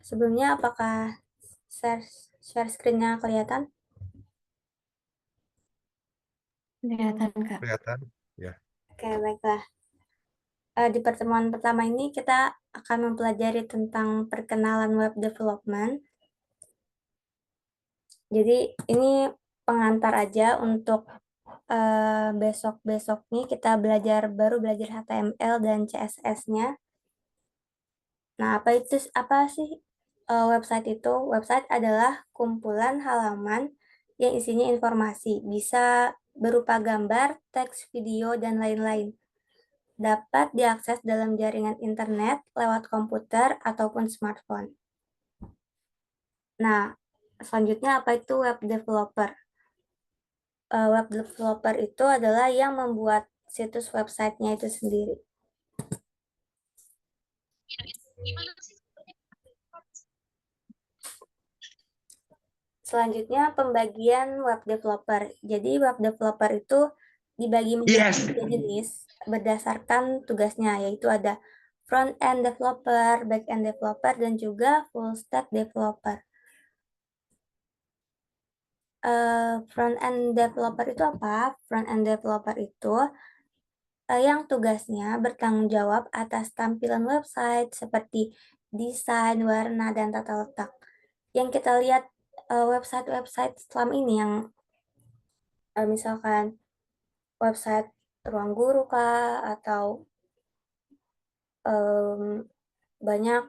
Sebelumnya, apakah share screen-nya kelihatan? Kelihatan, Kak. Kelihatan? Ya. Oke, baiklah. Di pertemuan pertama ini kita akan mempelajari tentang perkenalan web development. Jadi ini pengantar aja untuk besok-besok nih kita baru belajar HTML dan CSS-nya. Nah, apa sih website itu? Website adalah kumpulan halaman yang isinya informasi, bisa berupa gambar, teks, video, dan lain-lain. Dapat diakses dalam jaringan internet lewat komputer ataupun smartphone. Nah, selanjutnya apa itu web developer? Web developer itu adalah yang membuat situs websitenya itu sendiri. Selanjutnya pembagian web developer. Jadi web developer itu dibagi menjadi Yes. 3 jenis berdasarkan tugasnya, yaitu ada front end developer, back end developer, dan juga full stack developer. Front end developer itu apa? Front end developer itu yang tugasnya bertanggung jawab atas tampilan website seperti desain, warna, dan tata letak. Yang kita lihat website-website selama ini yang misalkan website Ruang Guru kah, atau banyak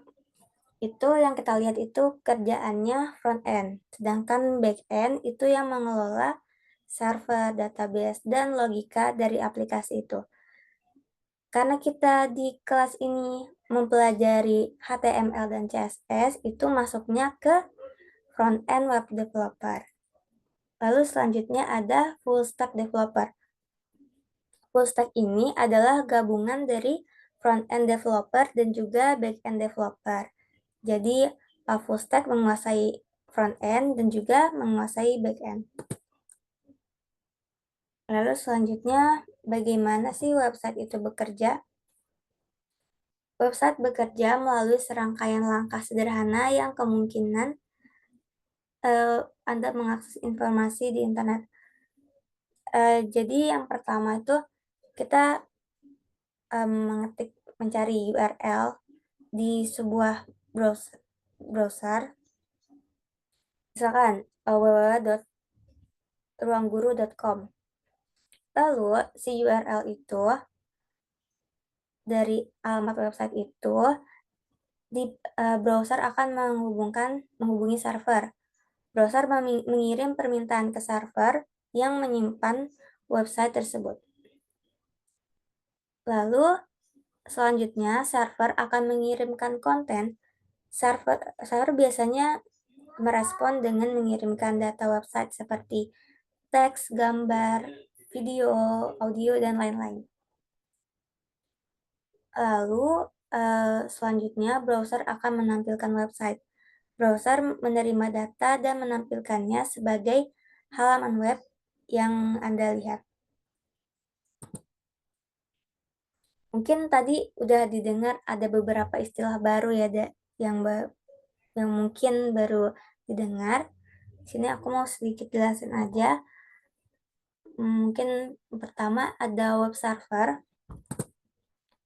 itu yang kita lihat itu kerjaannya front end. Sedangkan back end itu yang mengelola server, database, dan logika dari aplikasi itu. Karena kita di kelas ini mempelajari HTML dan CSS, itu masuknya ke front end web developer. Lalu selanjutnya ada full stack developer. Full stack ini adalah gabungan dari front end developer dan juga back end developer. Jadi, full stack menguasai front end dan juga menguasai back end. Lalu selanjutnya, bagaimana sih website itu bekerja? Website bekerja melalui serangkaian langkah sederhana yang kemungkinan Anda mengakses informasi di internet. Jadi yang pertama itu kita mencari URL di sebuah browser, misalkan www.ruangguru.com. Lalu si URL itu dari alamat website itu di browser akan menghubungi server. Browser mengirim permintaan ke server yang menyimpan website tersebut. Lalu selanjutnya server akan mengirimkan konten. Server biasanya merespon dengan mengirimkan data website seperti teks, gambar, video, audio, dan lain-lain. Lalu selanjutnya browser akan menampilkan website. Browser menerima data dan menampilkannya sebagai halaman web yang Anda lihat. Mungkin tadi udah didengar ada beberapa istilah baru ya, yang mungkin baru didengar. Sini aku mau sedikit jelasin aja. Mungkin pertama ada web server.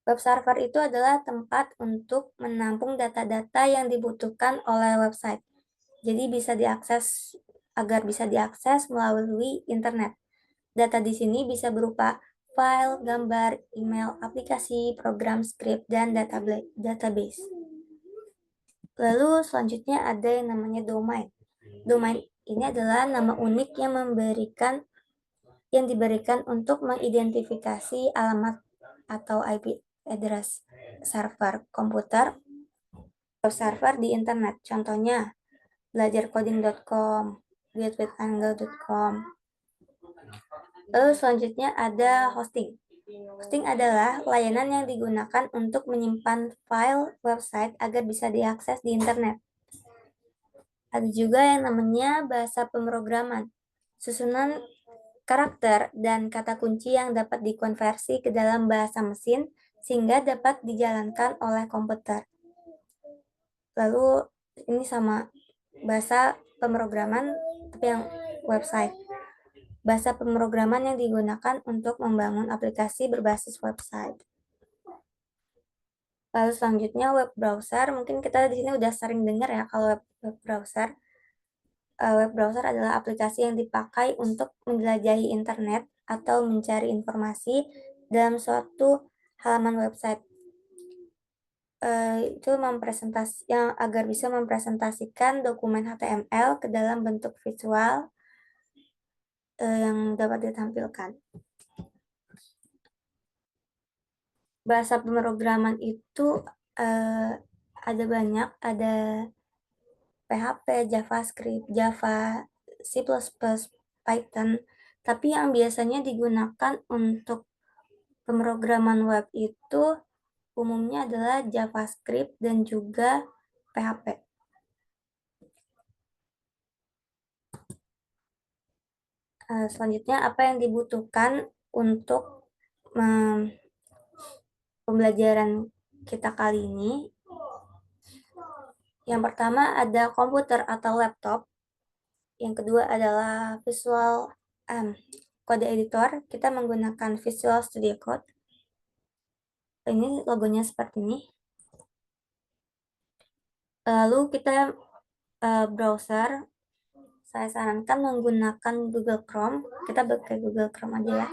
Web server itu adalah tempat untuk menampung data-data yang dibutuhkan oleh website. Jadi agar bisa diakses melalui internet. Data di sini bisa berupa file, gambar, email, aplikasi, program, script, dan database. Lalu selanjutnya ada yang namanya domain. Domain ini adalah nama unik yang diberikan untuk mengidentifikasi alamat atau IP address server komputer atau server di internet. Contohnya belajarcoding.com, getwithangel.com. Lalu selanjutnya ada hosting. Hosting adalah layanan yang digunakan untuk menyimpan file website agar bisa diakses di internet. Ada juga yang namanya bahasa pemrograman. Susunan karakter dan kata kunci yang dapat dikonversi ke dalam bahasa mesin sehingga dapat dijalankan oleh komputer. Lalu ini sama bahasa pemrograman tapi yang website. Bahasa pemrograman yang digunakan untuk membangun aplikasi berbasis website. Lalu selanjutnya web browser, mungkin kita di sini udah sering dengar ya kalau web browser. Web browser adalah aplikasi yang dipakai untuk menjelajahi internet atau mencari informasi dalam suatu halaman website. Itu yang agar bisa mempresentasikan dokumen HTML ke dalam bentuk visual yang dapat ditampilkan. Bahasa pemrograman itu ada banyak, ada PHP, JavaScript, Java, C++, Python. Tapi yang biasanya digunakan untuk pemrograman web itu umumnya adalah JavaScript dan juga PHP. Selanjutnya, apa yang dibutuhkan untuk pembelajaran kita kali ini? Yang pertama ada komputer atau laptop. Yang kedua adalah Code Editor. Kita menggunakan Visual Studio Code. Ini logonya seperti ini. Lalu kita browser. Saya sarankan menggunakan Google Chrome. Kita pakai Google Chrome aja ya.